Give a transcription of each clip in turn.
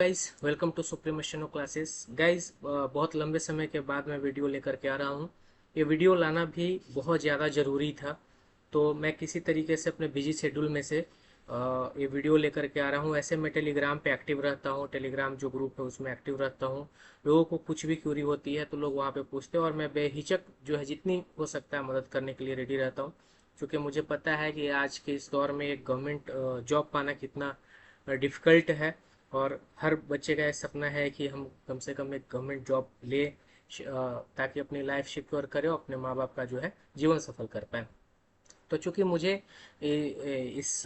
Guys, welcome to सुप्रीमेशनो classes. Guys, बहुत लंबे समय के बाद मैं वीडियो लेकर के आ रहा हूँ। ये वीडियो लाना भी बहुत ज़्यादा ज़रूरी था, तो मैं किसी तरीके से अपने बिजी शेड्यूल में से ये वीडियो लेकर के आ रहा हूँ। ऐसे मैं टेलीग्राम पे एक्टिव रहता हूँ, टेलीग्राम जो ग्रुप है उसमें एक्टिव रहता हूँ। लोगों को कुछ भी क्यूरी होती है तो लोग वहाँ पे पूछते हैं और मैं बेहिचक जो है जितनी हो सकता है मदद करने के लिए रेडी रहता हूँ, क्योंकि मुझे पता है कि आज के इस दौर में एक गवर्नमेंट जॉब पाना कितना डिफ़िकल्ट है। और हर बच्चे का ये सपना है कि हम कम से कम एक गवर्नमेंट जॉब ले, ताकि अपनी लाइफ सिक्योर करे और अपने माँ बाप का जो है जीवन सफल कर पाए। तो चूंकि मुझे इस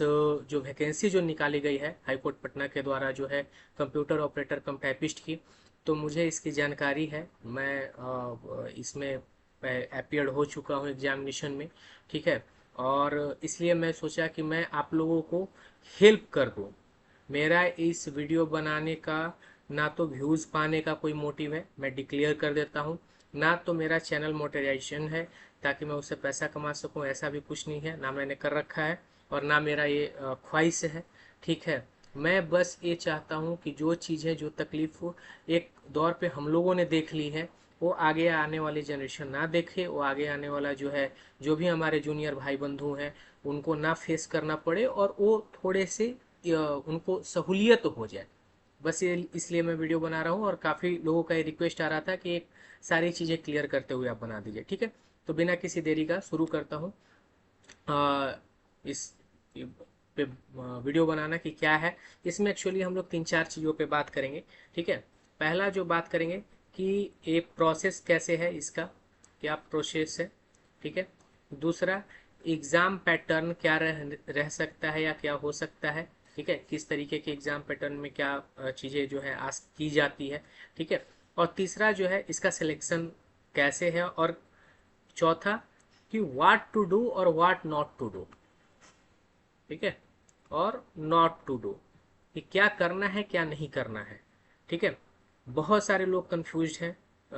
जो वैकेंसी जो निकाली गई है हाईकोर्ट पटना के द्वारा जो है कंप्यूटर ऑपरेटर कम टाइपिस्ट की, तो मुझे इसकी जानकारी है। मैं इसमें अपीयर्ड हो चुका हूँ एग्जामिनेशन में, ठीक है। और इसलिए मैं सोचा कि मैं आप लोगों को हेल्प कर दूँ। मेरा इस वीडियो बनाने का ना तो व्यूज़ पाने का कोई मोटिव है, मैं डिक्लेयर कर देता हूँ। ना तो मेरा चैनल मोनेटाइजेशन है ताकि मैं उससे पैसा कमा सकूं, ऐसा भी कुछ नहीं है, ना मैंने कर रखा है और ना मेरा ये ख्वाहिश है, ठीक है। मैं बस ये चाहता हूँ कि जो चीज़ें, जो तकलीफ हो एक दौर पे हम लोगों ने देख ली है, वो आगे आने वाली जनरेशन ना देखे। वो आगे आने वाला जो है, जो भी हमारे जूनियर भाई बंधु हैं, उनको ना फेस करना पड़े और वो थोड़े से उनको सहूलियत हो जाए। बस ये इसलिए मैं वीडियो बना रहा हूँ और काफ़ी लोगों का ये रिक्वेस्ट आ रहा था कि एक सारी चीज़ें क्लियर करते हुए आप बना दीजिए, ठीक है। तो बिना किसी देरी का शुरू करता हूँ इस पे वीडियो बनाना कि क्या है। इसमें एक्चुअली हम लोग तीन चार चीज़ों पे बात करेंगे, ठीक है। पहला जो बात करेंगे कि ये प्रोसेस कैसे है, इसका क्या प्रोसेस है, ठीक है। दूसरा, एग्ज़ाम पैटर्न क्या रह सकता है या क्या हो सकता है, ठीक है। किस तरीके के एग्ज़ाम पैटर्न में क्या चीज़ें जो है आस्क की जाती है, ठीक है। और तीसरा जो है इसका सिलेक्शन कैसे है। और चौथा कि व्हाट टू डू और व्हाट नॉट टू डू, ठीक है। और नॉट टू डू कि क्या करना है क्या नहीं करना है, ठीक है। बहुत सारे लोग कंफ्यूज हैं,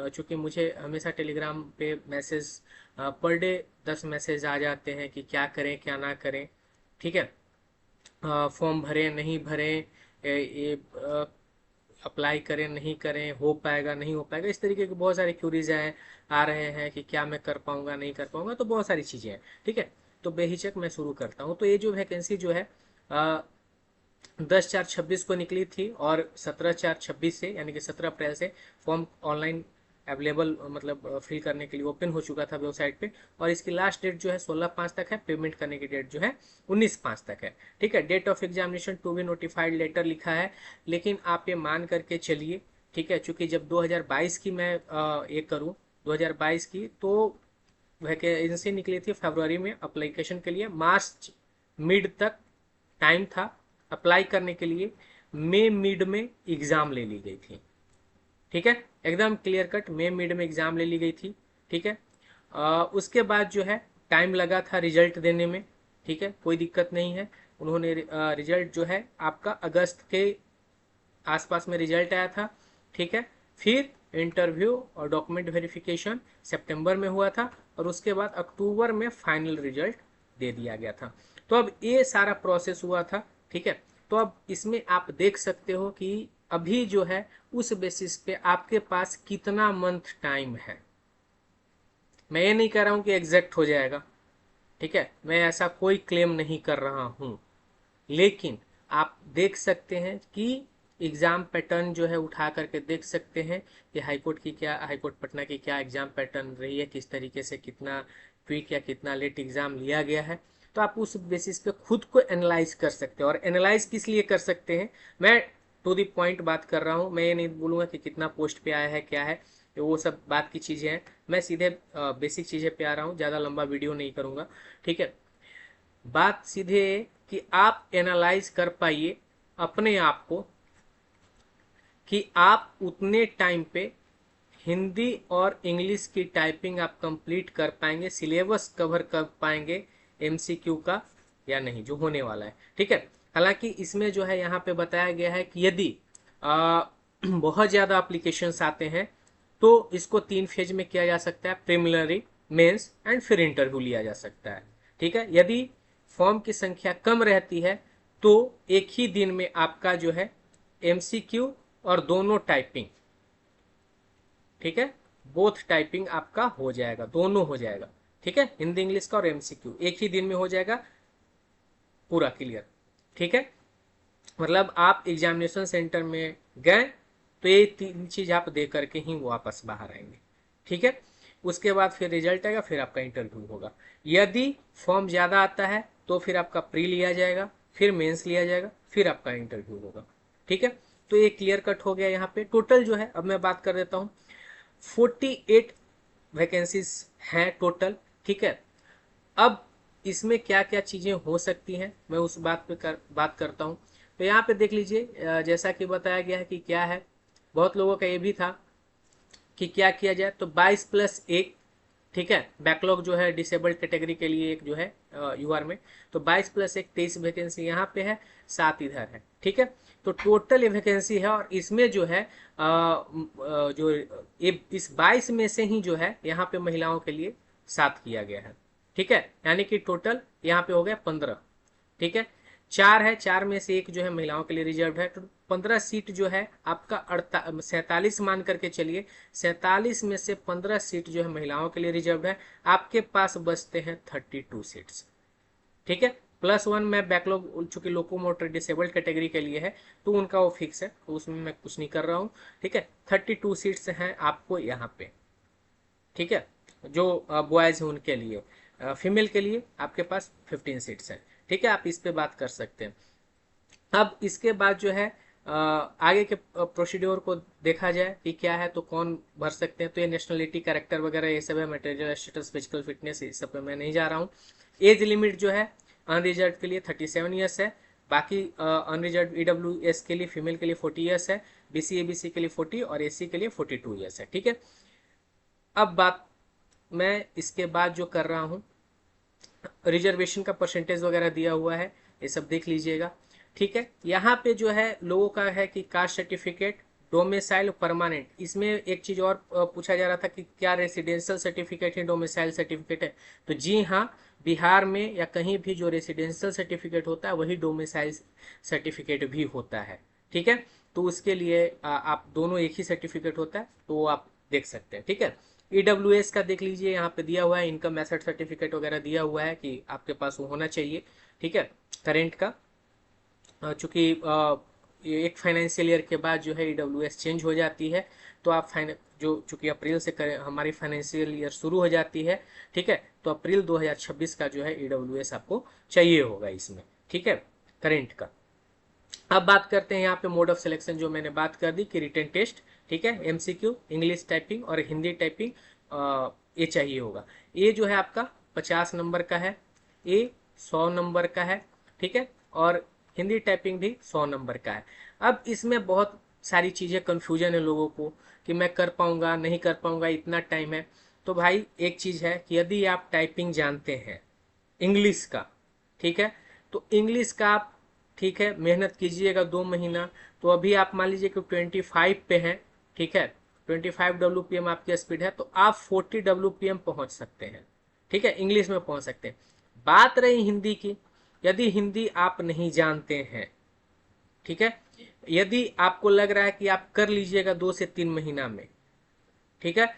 चूंकि मुझे हमेशा टेलीग्राम पे मैसेज पर डे 10 मैसेज आ जाते हैं कि क्या करें क्या ना करें, ठीक है। फॉर्म भरें नहीं भरें, ये अप्लाई करें नहीं करें, हो पाएगा नहीं हो पाएगा, इस तरीके के बहुत सारे क्यूरीज आए आ रहे हैं कि क्या मैं कर पाऊंगा नहीं कर पाऊंगा, तो बहुत सारी चीज़ें हैं, ठीक है। तो बेहिचक मैं शुरू करता हूँ। तो ये जो वैकेंसी जो है 10/4/26 को निकली थी और 17/4/26 से यानी कि 17 अप्रैल से फॉर्म ऑनलाइन अवेलेबल, मतलब फिल करने के लिए ओपन हो चुका था वेबसाइट पे। और इसकी लास्ट डेट जो है 16/5 तक है, पेमेंट करने की डेट जो है 19/5 तक है, ठीक है। Date of examination to be notified letter लिखा है, लेकिन आप ये मान करके चलिए, ठीक है। चूंकि जब 2022 की मैं ये करूँ, 2022 की, तो वैकेंसी निकली थी फरवरी में अप्लीकेशन के लिए, मार्च मिड तक टाइम था अप्लाई करने के लिए, मई मिड में एग्ज़ाम ले ली गई थी, ठीक है। एकदम क्लियर कट मई मिड में एग्ज़ाम ले ली गई थी, ठीक है। उसके बाद जो है टाइम लगा था रिजल्ट देने में, ठीक है, कोई दिक्कत नहीं है। उन्होंने रिजल्ट जो है आपका अगस्त के आसपास में रिजल्ट आया था, ठीक है। फिर इंटरव्यू और डॉक्यूमेंट वेरिफिकेशन सितंबर में हुआ था और उसके बाद अक्टूबर में फाइनल रिजल्ट दे दिया गया था। तो अब ये सारा प्रोसेस हुआ था, ठीक है। तो अब इसमें आप देख सकते हो कि अभी जो है उस बेसिस पे आपके पास कितना मंथ टाइम है। मैं ये नहीं कह रहा हूँ कि एग्जैक्ट हो जाएगा, ठीक है, मैं ऐसा कोई क्लेम नहीं कर रहा हूँ, लेकिन आप देख सकते हैं कि एग्ज़ाम पैटर्न जो है उठा करके देख सकते हैं कि हाईकोर्ट पटना की क्या एग्ज़ाम पैटर्न रही है, किस तरीके से कितना क्विक या कितना लेट एग्ज़ाम लिया गया है। तो आप उस बेसिस पे खुद को एनालाइज कर सकते हैं। और एनालाइज किस लिए कर सकते हैं, मैं टू दी पॉइंट बात कर रहा हूँ। मैं ये नहीं बोलूँगा कि कितना पोस्ट पे आया है क्या है, तो वो सब बात की चीज़ें हैं। मैं सीधे बेसिक चीज़ें पे आ रहा हूँ, ज़्यादा लंबा वीडियो नहीं करूँगा, ठीक है। बात सीधे कि आप एनालाइज कर पाइए अपने आप को कि आप उतने टाइम पे हिंदी और इंग्लिश की टाइपिंग आप कंप्लीट कर पाएंगे, सिलेबस कवर कर पाएंगे एमसीक्यू का या नहीं, जो होने वाला है, ठीक है। हालांकि इसमें जो है यहाँ पे बताया गया है कि यदि बहुत ज़्यादा अप्लीकेशंस आते हैं तो इसको 3 फेज में किया जा सकता है, प्रिलिमिनरी, मेंस एंड फिर इंटरव्यू लिया जा सकता है, ठीक है। यदि फॉर्म की संख्या कम रहती है तो एक ही दिन में आपका जो है एमसीक्यू और दोनों टाइपिंग, ठीक है, बोथ टाइपिंग आपका हो जाएगा, दोनों हो जाएगा, ठीक है, हिंदी इंग्लिश का और एमसीक्यू एक ही दिन में हो जाएगा पूरा क्लियर, ठीक है। मतलब आप एग्जामिनेशन सेंटर में गए तो ये तीन चीज आप दे करके ही वापस बाहर आएंगे, ठीक है। उसके बाद फिर रिजल्ट आएगा, फिर आपका इंटरव्यू होगा। यदि फॉर्म ज्यादा आता है तो फिर आपका प्री लिया जाएगा, फिर मेंस लिया जाएगा, फिर आपका इंटरव्यू होगा, ठीक है। तो ये क्लियर कट हो गया। यहाँ पे टोटल जो है, अब मैं बात कर देता हूँ, 48 वैकेंसीज हैं टोटल, ठीक है। अब इसमें क्या क्या चीजें हो सकती हैं मैं उस बात पे बात करता हूँ। तो यहाँ पे देख लीजिए, जैसा कि बताया गया है कि क्या है, बहुत लोगों का ये भी था कि क्या किया जाए, तो 22+1, ठीक है, बैकलॉग जो है डिसेबल्ड कैटेगरी के लिए एक जो है यूआर में, तो 22+1 23 वैकेंसी यहाँ पे है, 7 इधर है, ठीक है। तो टोटल ये वैकेंसी है, और इसमें जो है जो ये इस 22 में से ही जो है यहाँ पे महिलाओं के लिए 7 किया गया है, ठीक है, यानी कि टोटल यहाँ पे हो गया 15, ठीक है। 4 है, 4 में से एक जो है महिलाओं के लिए रिजर्व है, तो 15 सीट जो है आपका 47 मान करके चलिए, 47 में से 15 सीट जो है महिलाओं के लिए रिजर्व है, आपके पास बचते हैं 32 सीट्स, ठीक है। +1 में बैकलॉग चूंकि लोकोमोटर डिसेबल्ड कैटेगरी के लिए है तो उनका वो फिक्स है, तो उसमें मैं कुछ नहीं कर रहा हूँ, ठीक है। 32 सीट्स हैं आपको यहाँ पे, ठीक है, जो बॉयज हैं उनके लिए। फीमेल के लिए आपके पास 15 सीट्स हैं, ठीक है, आप इस पे बात कर सकते हैं। अब इसके बाद जो है आगे के प्रोसीड्योर को देखा जाए कि क्या है, तो कौन भर सकते हैं, तो ये नेशनलिटी, कैरेक्टर वगैरह ये सब है, मटेरियल स्टेटस, फिजिकल फिटनेस, इस सब पे मैं नहीं जा रहा हूँ। एज लिमिट जो है अनरिजर्व के लिए 37 ईयर्स है, बाकी अनरिजर्व ईडब्ल्यूएस के लिए फीमेल के लिए 40 ईयर्स है, बीसी एबीसी के लिए 40 और एससी के लिए 42 ईयर्स है, ठीक है। अब बात मैं इसके बाद जो कर रहा हूँ, रिजर्वेशन का परसेंटेज वगैरह दिया हुआ है, ये सब देख लीजिएगा, ठीक है। यहाँ पे जो है लोगों का है कि कास्ट सर्टिफिकेट, डोमिसाइल, परमानेंट, इसमें एक चीज और पूछा जा रहा था कि क्या रेसिडेंशियल सर्टिफिकेट है, डोमिसाइल सर्टिफिकेट है, तो जी हाँ, बिहार में या कहीं भी जो रेसिडेंशियल सर्टिफिकेट होता है वही डोमिसाइल सर्टिफिकेट भी होता है, ठीक है। तो उसके लिए आप दोनों एक ही सर्टिफिकेट होता है, तो आप देख सकते हैं, ठीक है। ईडब्ल्यूएस का देख लीजिए, यहाँ पे दिया हुआ है, इनकम एसेट सर्टिफिकेट वगैरह दिया हुआ है कि आपके पास वो होना चाहिए, ठीक है, करेंट का। चूंकि एक फाइनेंशियल ईयर के बाद जो है ईडब्ल्यूएस चेंज हो जाती है, तो आप जो चूंकि अप्रैल से हमारी फाइनेंशियल ईयर शुरू हो जाती है, ठीक है, तो अप्रैल 2026 का जो है ईडब्ल्यूएस आपको चाहिए होगा इसमें, ठीक है, करेंट का। अब बात करते हैं यहाँ पे मोड ऑफ सिलेक्शन, जो मैंने बात कर दी कि रिटन टेस्ट, ठीक है, एमसीक्यू, इंग्लिश टाइपिंग और हिंदी टाइपिंग ये चाहिए होगा। ये जो है आपका 50 नंबर का है, ये 100 नंबर का है, ठीक है, और हिंदी टाइपिंग भी 100 नंबर का है। अब इसमें बहुत सारी चीज़ें कन्फ्यूजन है लोगों को कि मैं कर पाऊंगा नहीं कर पाऊंगा, इतना टाइम है। तो भाई एक चीज़ है कि यदि आप टाइपिंग जानते हैं इंग्लिश का, ठीक है, तो इंग्लिश का आप, ठीक है, मेहनत कीजिएगा 2 महीना, तो अभी आप मान लीजिए कि 25 पे हैं, ठीक है, 25 WPM आपकी स्पीड है, तो आप 40 WPM पहुंच सकते हैं, ठीक है, इंग्लिश में पहुंच सकते हैं। बात रही हिंदी की, यदि हिंदी आप नहीं जानते हैं, ठीक है, यदि आपको लग रहा है कि आप कर लीजिएगा 2 से 3 महीना में, ठीक है,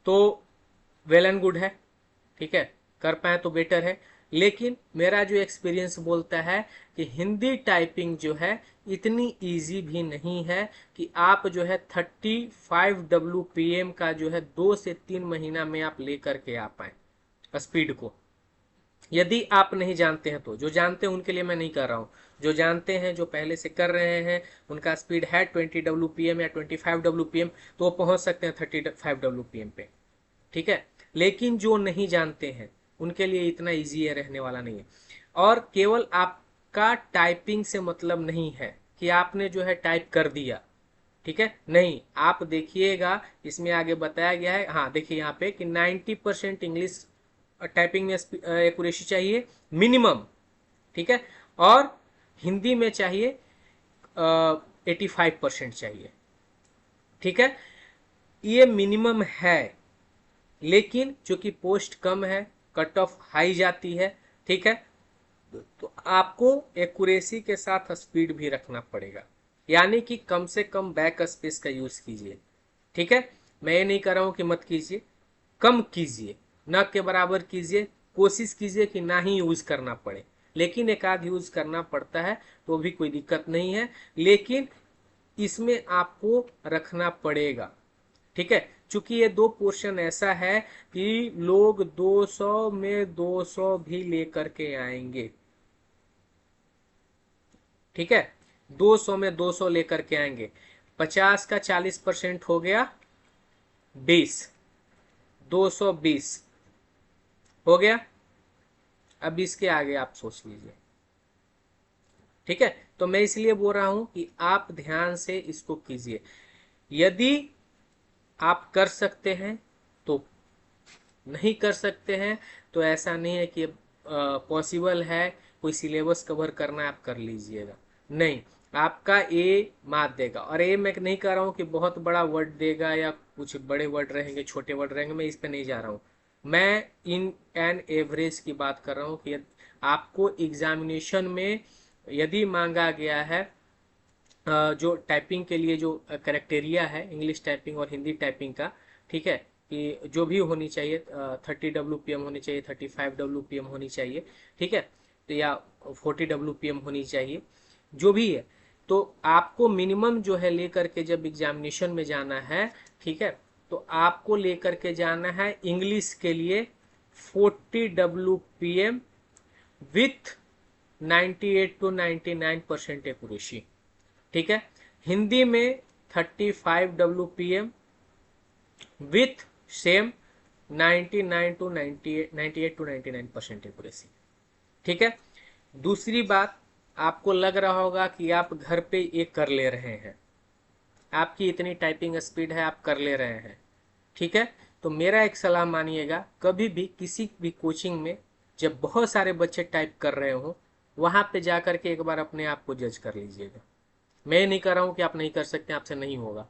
तो वेल एंड गुड है, ठीक है, कर पाए तो बेटर है। लेकिन मेरा जो एक्सपीरियंस बोलता है कि हिंदी टाइपिंग जो है इतनी इजी भी नहीं है कि आप जो है 35 WPM का जो है 2 से 3 महीना में आप लेकर के आ पाए स्पीड को, यदि आप नहीं जानते हैं। तो जो जानते हैं उनके लिए मैं नहीं कर रहा हूँ, जो जानते हैं, जो पहले से कर रहे हैं, उनका स्पीड है 20 WPM या 25 WPM, तो वो पहुंच सकते हैं 35 WPM पे, ठीक है। लेकिन जो नहीं जानते हैं उनके लिए इतना इजी है, रहने वाला नहीं है। और केवल आपका टाइपिंग से मतलब नहीं है कि आपने जो है टाइप कर दिया, ठीक है, नहीं, आप देखिएगा इसमें आगे बताया गया है, हाँ देखिए यहाँ पे कि 90% इंग्लिश टाइपिंग में एक्यूरेसी चाहिए मिनिमम, ठीक है, और हिंदी में चाहिए 85% चाहिए, ठीक है, ये मिनिमम है। लेकिन चूंकि पोस्ट कम है, कट ऑफ हाई जाती है, ठीक है, तो आपको एक्यूरेसी के साथ स्पीड भी रखना पड़ेगा, यानी कि कम से कम बैक स्पेस का यूज कीजिए। ठीक है, मैं ये नहीं कर रहा हूं कि मत कीजिए, कम कीजिए, न के बराबर कीजिए। कोशिश कीजिए कि ना ही यूज करना पड़े, लेकिन एक आध यूज करना पड़ता है तो भी कोई दिक्कत नहीं है, लेकिन इसमें आपको रखना पड़ेगा। ठीक है, चूंकि ये दो पोर्शन ऐसा है कि लोग 200 में 200 भी लेकर के आएंगे। ठीक है, 200 में 200 लेकर के आएंगे। 50 का 40% हो गया 20, 220 हो गया। अब इसके आगे आप सोच लीजिए। ठीक है, तो मैं इसलिए बोल रहा हूं कि आप ध्यान से इसको कीजिए। यदि आप कर सकते हैं तो, नहीं कर सकते हैं तो ऐसा नहीं है कि पॉसिबल है कोई सिलेबस कवर करना है आप कर लीजिएगा, नहीं। आपका ए मात देगा, और ए मैं नहीं कह रहा हूँ कि बहुत बड़ा वर्ड देगा या कुछ बड़े वर्ड रहेंगे छोटे वर्ड रहेंगे, मैं इस पे नहीं जा रहा हूँ। मैं इन एन एवरेज की बात कर रहा हूँ कि आपको एग्जामिनेशन में यदि मांगा गया है जो टाइपिंग के लिए जो करेक्टेरिया है इंग्लिश टाइपिंग और हिंदी टाइपिंग का, ठीक है, कि जो भी होनी चाहिए 30 WPM होनी चाहिए, 35 WPM होनी चाहिए, ठीक है, तो या 40 WPM होनी चाहिए, जो भी है, तो आपको मिनिमम जो है लेकर के जब एग्जामिनेशन में जाना है, ठीक है, तो आपको लेकर के जाना है इंग्लिश के लिए 40 WPM विथ 98 to 99% एक्यूरेसी। ठीक है, हिंदी में 35 WPM with same 98 to 99% accuracy. ठीक है, दूसरी बात, आपको लग रहा होगा कि आप घर पे ये कर ले रहे हैं, आपकी इतनी टाइपिंग स्पीड है, आप कर ले रहे हैं। ठीक है, तो मेरा एक सलाह मानिएगा, कभी भी किसी भी कोचिंग में जब बहुत सारे बच्चे टाइप कर रहे हो, वहां पे जाकर के एक बार अपने आप को जज कर लीजिएगा। मैं नहीं कर रहा हूं कि आप नहीं कर सकते, आपसे नहीं होगा,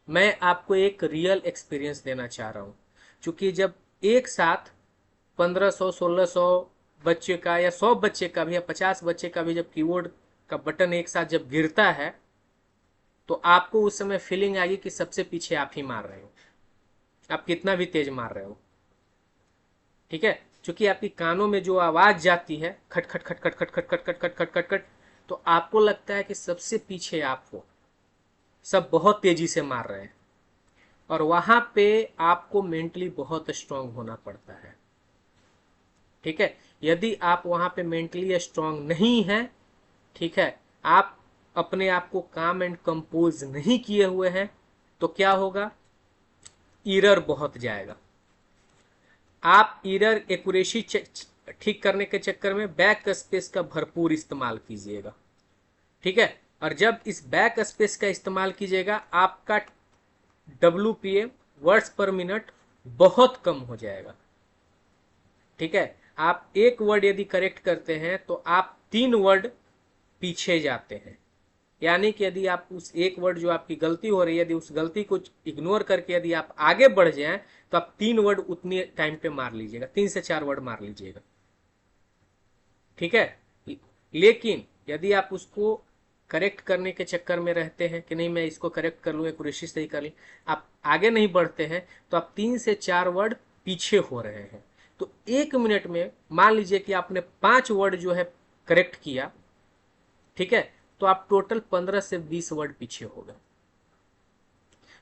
मैं आपको एक रियल एक्सपीरियंस देना चाह रहा हूं। क्योंकि जब एक साथ 1500 1600 बच्चे का या 100 बच्चे का भी या 50 बच्चे का भी जब कीबोर्ड का बटन एक साथ जब गिरता है, तो आपको उस समय फीलिंग आएगी कि सबसे पीछे आप ही मार रहे हो, आप कितना भी तेज मार रहे हो। ठीक है, क्योंकि आपकी कानों में जो आवाज जाती है खट खट खट खट खट खट खट खट खट खट खट खट, तो आपको लगता है कि सबसे पीछे आप हो, सब बहुत तेजी से मार रहे हैं, और वहां पे आपको मेंटली बहुत स्ट्रांग होना पड़ता है। ठीक है, यदि आप वहां पे मेंटली स्ट्रांग नहीं है, ठीक है, आप अपने आप को काम एंड कंपोज नहीं किए हुए हैं, तो क्या होगा, एरर बहुत जाएगा। आप एरर एक्यूरेसी ठीक करने के चक्कर में बैक स्पेस का भरपूर इस्तेमाल कीजिएगा। ठीक है, और जब इस बैक स्पेस का इस्तेमाल कीजिएगा, आपका WPM वर्ड्स पर मिनट बहुत कम हो जाएगा। ठीक है, आप एक वर्ड यदि करेक्ट करते हैं तो आप 3 वर्ड पीछे जाते हैं। यानी कि यदि आप उस एक वर्ड जो आपकी गलती हो रही है, यदि उस गलती को इग्नोर करके यदि आप आगे बढ़ जाएं, तो आप 3 वर्ड उतनी टाइम पे मार लीजिएगा, 3 से 4 वर्ड मार लीजिएगा। ठीक है, लेकिन यदि आप उसको करेक्ट करने के चक्कर में रहते हैं कि नहीं मैं इसको करेक्ट कर लूँ, कोशिश सही कर लूँ, आप आगे नहीं बढ़ते हैं, तो आप 3 से 4 वर्ड पीछे हो रहे हैं। तो 1 मिनट में मान लीजिए कि आपने 5 वर्ड जो है करेक्ट किया, ठीक है, तो आप टोटल 15 से 20 वर्ड पीछे हो गए।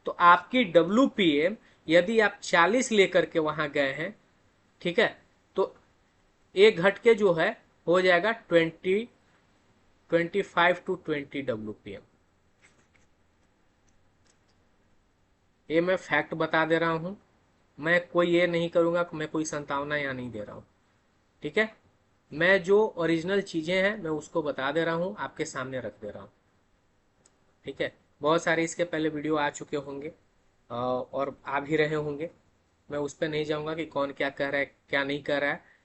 तो आपकी WPM यदि आप 40 लेकर के वहां गए हैं, ठीक है, तो एक घटके जो है हो जाएगा 25 to 20 WPM। ये मैं फैक्ट बता दे रहा हूं, मैं कोई ये नहीं करूंगा कि मैं कोई संतावना यहाँ नहीं दे रहा हूं। ठीक है, मैं जो ओरिजिनल चीजें हैं मैं उसको बता दे रहा हूं, आपके सामने रख दे रहा हूं। ठीक है, बहुत सारे इसके पहले वीडियो आ चुके होंगे और आ भी रहे होंगे, मैं उस पर नहीं जाऊंगा कि कौन क्या कह रहा है क्या नहीं कह रहा है।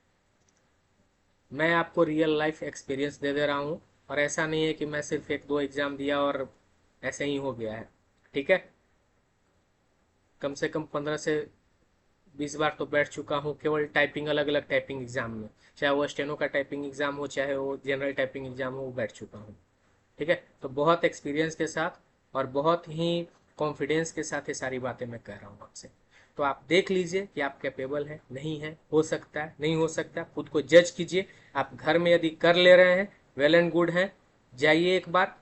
मैं आपको रियल लाइफ एक्सपीरियंस दे दे रहा हूँ, और ऐसा नहीं है कि मैं सिर्फ 1 2 एग्जाम दिया और ऐसे ही हो गया है। ठीक है, कम से कम 15 से 20 बार तो बैठ चुका हूँ, केवल टाइपिंग, अलग अलग टाइपिंग एग्जाम में, चाहे वो स्टेनो का टाइपिंग एग्जाम हो, चाहे वो जनरल टाइपिंग एग्जाम हो, वो बैठ चुका हूँ। ठीक है, तो बहुत एक्सपीरियंस के साथ और बहुत ही कॉन्फिडेंस के साथ ये सारी बातें मैं कह रहा हूँ आपसे। तो आप देख लीजिए कि आप कैपेबल हैं, नहीं है, हो सकता है, नहीं हो सकता, खुद को जज कीजिए। आप घर में यदि कर ले रहे हैं, वेल एंड गुड है। जाइए एक बार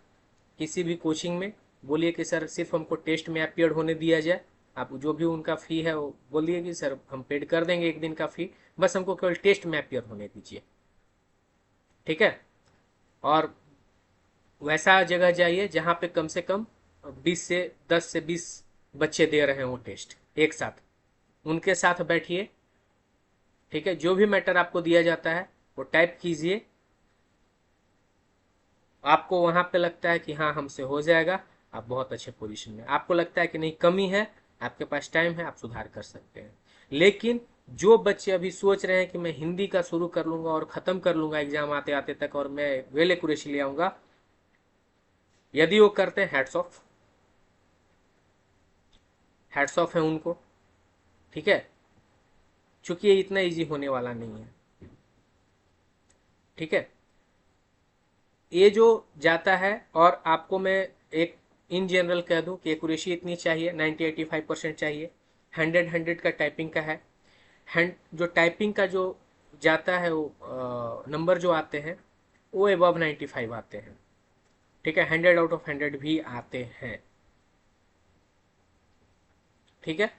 किसी भी कोचिंग में, बोलिए कि सर सिर्फ हमको टेस्ट में अपीयर होने दिया जाए। आप जो भी उनका फ़ी है वो बोलिए कि सर हम पेड कर देंगे एक दिन का फ़ी, बस हमको केवल टेस्ट में अपीयर होने दीजिए। ठीक है, और वैसा जगह जाइए जहाँ पे कम से कम 10 से 20 बच्चे दे रहे हो टेस्ट एक साथ, उनके साथ बैठिए। ठीक है, जो भी मैटर आपको दिया जाता है वो टाइप कीजिए। आपको वहां पे लगता है कि हाँ हमसे हो जाएगा, आप बहुत अच्छे पोजीशन में। आपको लगता है कि नहीं कमी है, आपके पास टाइम है, आप सुधार कर सकते हैं। लेकिन जो बच्चे अभी सोच रहे हैं कि मैं हिंदी का शुरू कर लूंगा और खत्म कर लूंगा एग्जाम आते आते तक और मैं वेल एक्यूरेसी ले आऊंगा, यदि वो करते हैं हैट्स ऑफ, हैट्स ऑफ है उनको। ठीक है, चूंकि ये इतना इजी होने वाला नहीं है। ठीक है, ये जो जाता है, और आपको मैं एक इन जनरल कह दूं कि एक्यूरेसी इतनी चाहिए, 90-85% चाहिए। 100 का टाइपिंग का है। हैंड जो टाइपिंग का जो जाता है वो नंबर जो आते हैं वो एबव 95 आते हैं। ठीक है, 100 आउट ऑफ 100 भी आते हैं। ठीक है,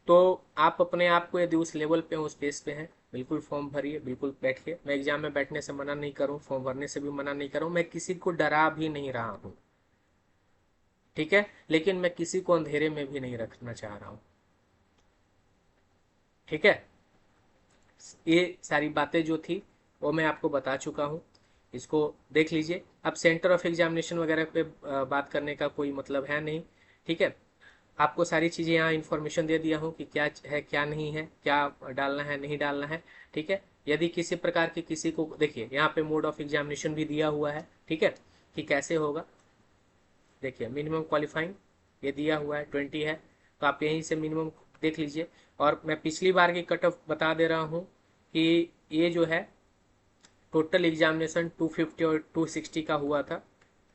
तो आप अपने आप को यदि उस लेवल पे उस पेस पे हैं, बिल्कुल फॉर्म भरिए, बिल्कुल बैठिए। मैं एग्जाम में बैठने से मना नहीं करूँ, फॉर्म भरने से भी मना नहीं करूँ, मैं किसी को डरा भी नहीं रहा हूँ। ठीक है, लेकिन मैं किसी को अंधेरे में भी नहीं रखना चाह रहा हूँ। ठीक है, ये सारी बातें जो थी वो मैं आपको बता चुका हूँ, इसको देख लीजिए। अब सेंटर ऑफ एग्जामिनेशन वगैरह पे बात करने का कोई मतलब है नहीं। ठीक है, आपको सारी चीज़ें यहाँ इन्फॉर्मेशन दे दिया हूँ कि क्या है क्या नहीं है, क्या डालना है नहीं डालना है। ठीक है, यदि किसी प्रकार की किसी को, देखिए यहाँ पे मोड ऑफ एग्जामिनेशन भी दिया हुआ है। ठीक है, कि कैसे होगा। देखिए मिनिमम क्वालिफाइंग ये दिया हुआ है 20 है, तो आप यहीं से मिनिमम देख लीजिए। और मैं पिछली बार की कट ऑफ बता दे रहा हूँ कि ये जो है टोटल एग्जामिनेशन 250 और 260 का हुआ था।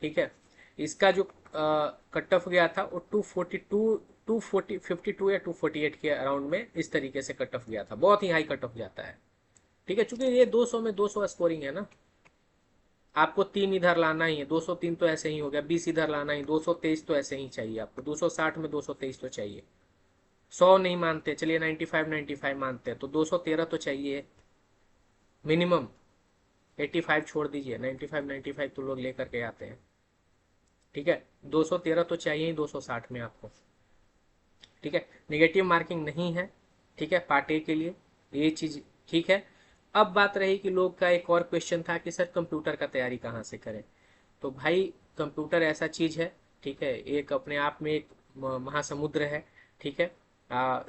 ठीक है, इसका जो कट ऑफ गया था वो 52 या 248 के अराउंड में, इस तरीके से कट ऑफ गया था। बहुत ही हाई कट ऑफ जाता है। ठीक है, चूंकि ये 200 में 200 स्कोरिंग है ना, आपको 3 इधर लाना ही है, 203 तो ऐसे ही हो गया, 20 इधर लाना ही, 223 तो ऐसे ही चाहिए आपको, 260 में 223 तो चाहिए। 100 नहीं मानते, चलिए 95 मानते हैं, तो 213 तो चाहिए मिनिमम। 85 छोड़ दीजिए, 95 तो लोग लेकर के आते हैं। ठीक है, 213 तो चाहिए ही 260 में आपको। ठीक है, निगेटिव मार्किंग नहीं है। ठीक है, पार्ट ए के लिए ये चीज ठीक है। अब बात रही कि लोग का एक और क्वेश्चन था कि सर कंप्यूटर का तैयारी कहाँ से करें। तो भाई कंप्यूटर ऐसा चीज है, ठीक है, एक अपने आप में एक महासमुद्र है। ठीक है,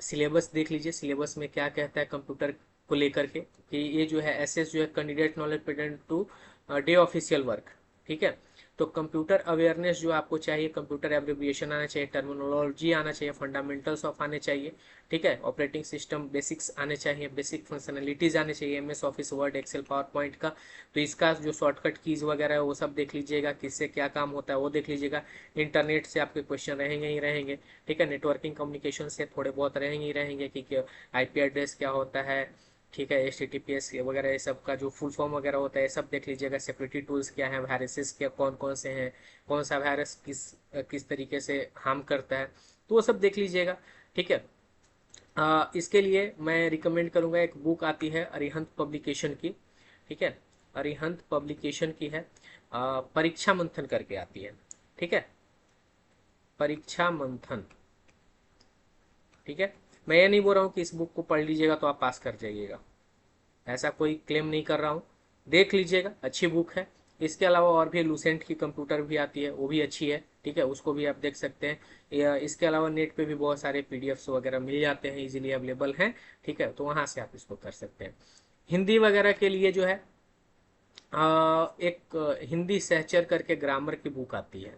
सिलेबस देख लीजिए, सिलेबस में क्या कहता है कंप्यूटर को लेकर के, कि ये जो है एसएस जो है candidate knowledge present today official work. ठीक है, तो कंप्यूटर अवेयरनेस जो आपको चाहिए, कंप्यूटर एब्रिविएशन आना चाहिए, टर्मिनोलॉजी आना चाहिए, फंडामेंटल्स ऑफ आने चाहिए। ठीक है, ऑपरेटिंग सिस्टम बेसिक्स आने चाहिए, बेसिक फंक्शनलिटीज आने चाहिए, MS Office Word Excel PowerPoint का। तो इसका जो शॉर्टकट कीज वगैरह है वो सब देख लीजिएगा, किससे क्या काम होता है वो देख लीजिएगा। इंटरनेट से आपके क्वेश्चन रहेंगे ही रहेंगे। ठीक है, नेटवर्किंग कम्युनिकेशन से थोड़े बहुत रहेंगे ही रहेंगे कि आईपी एड्रेस क्या होता है। ठीक है, HTTPS वगैरह ये सब का जो फुल फॉर्म वगैरह होता है ये सब देख लीजिएगा। सिक्योरिटी टूल्स क्या है, वायरसेस क्या कौन कौन से हैं, कौन सा वायरस किस तरीके से हार्म करता है, तो वो सब देख लीजिएगा। ठीक है, इसके लिए मैं रिकमेंड करूंगा, एक बुक आती है अरिहंत पब्लिकेशन की। ठीक है, अरिहंत पब्लिकेशन की है, परीक्षा मंथन करके आती है। ठीक है, परीक्षा मंथन। ठीक है, मैं ये नहीं बोल रहा हूँ कि इस बुक को पढ़ लीजिएगा तो आप पास कर जाइएगा, ऐसा कोई क्लेम नहीं कर रहा हूँ। देख लीजिएगा, अच्छी बुक है। इसके अलावा और भी लूसेंट की कंप्यूटर भी आती है, वो भी अच्छी है। ठीक है, उसको भी आप देख सकते हैं। इसके अलावा नेट पे भी बहुत सारे पीडीएफ्स वगैरह मिल जाते हैं, इजीली अवेलेबल हैं। ठीक है, तो वहाँ से आप इसको कर सकते हैं। हिंदी वगैरह के लिए जो है एक हिंदी सहचर करके ग्रामर की बुक आती है।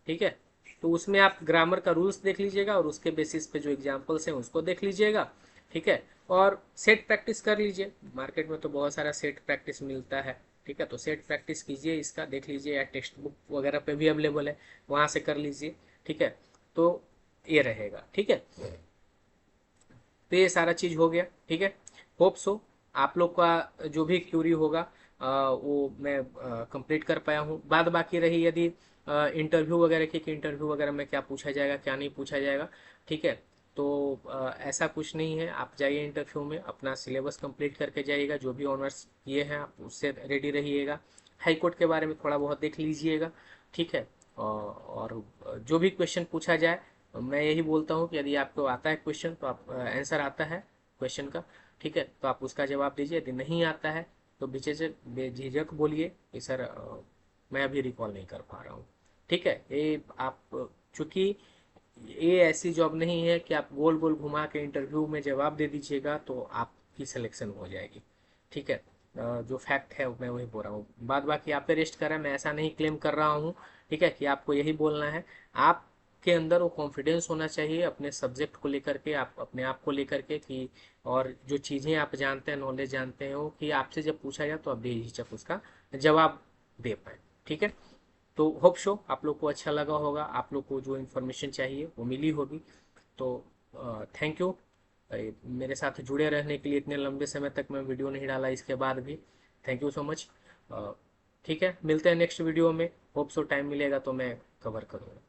ठीक है, तो उसमें आप ग्रामर का रूल्स देख लीजिएगा और उसके बेसिस पे जो एग्जाम्पल्स हैं उसको देख लीजिएगा। ठीक है, और सेट प्रैक्टिस कर लीजिए, मार्केट में तो बहुत सारा सेट प्रैक्टिस मिलता है। ठीक है। तो सेट प्रैक्टिस कीजिए, इसका देख लीजिए, या टेक्स्ट बुक वगैरह पे भी अवेलेबल है, वहाँ से कर लीजिए। ठीक है। तो ये रहेगा। ठीक है। तो ये सारा चीज हो गया। ठीक है। होप सो आप लोग का जो भी क्यूरी होगा वो मैं कंप्लीट कर पाया हूँ। बात बाकी रही यदि इंटरव्यू वगैरह की, कि इंटरव्यू वगैरह में क्या पूछा जाएगा क्या नहीं पूछा जाएगा। ठीक है। तो ऐसा कुछ नहीं है, आप जाइए इंटरव्यू में, अपना सिलेबस कंप्लीट करके जाइएगा, जो भी ऑनर्स किए हैं आप उससे रेडी रहिएगा। हाई कोर्ट के बारे में थोड़ा बहुत देख लीजिएगा। ठीक है। और जो भी क्वेश्चन पूछा जाए, मैं यही बोलता हूँ कि यदि आपको आता है क्वेश्चन, तो आप आंसर आता है क्वेश्चन का, ठीक है, तो आप उसका जवाब दीजिए। यदि नहीं आता है तो बेझिझक बोलिए कि सर मैं अभी रिकॉल नहीं कर पा रहा हूँ। ठीक है। ये आप, चूंकि ये ऐसी जॉब नहीं है कि आप गोल गोल घुमा के इंटरव्यू में जवाब दे दीजिएगा तो आपकी सिलेक्शन हो जाएगी। ठीक है। जो फैक्ट है मैं वही बोल रहा हूँ, बाद बाकी आप पे रेस्ट कर रहा है, मैं ऐसा नहीं क्लेम कर रहा हूँ। ठीक है, कि आपको यही बोलना है। आपके अंदर वो कॉन्फिडेंस होना चाहिए अपने सब्जेक्ट को लेकर के, आप अपने आप को लेकर के, कि और जो चीज़ें आप जानते हैं, नॉलेज जानते हैं, वो कि आपसे जब पूछा जाए तो आप बेझिझक उसका जवाब दे पाए। ठीक है। तो होप शो आप लोग को अच्छा लगा होगा, आप लोग को जो इन्फॉर्मेशन चाहिए वो मिली होगी। तो थैंक यू मेरे साथ जुड़े रहने के लिए। इतने लंबे समय तक मैं वीडियो नहीं डाला इसके बाद भी, थैंक यू सो मच। ठीक है, मिलते हैं नेक्स्ट वीडियो में। होप सो टाइम मिलेगा तो मैं कवर करूँगा।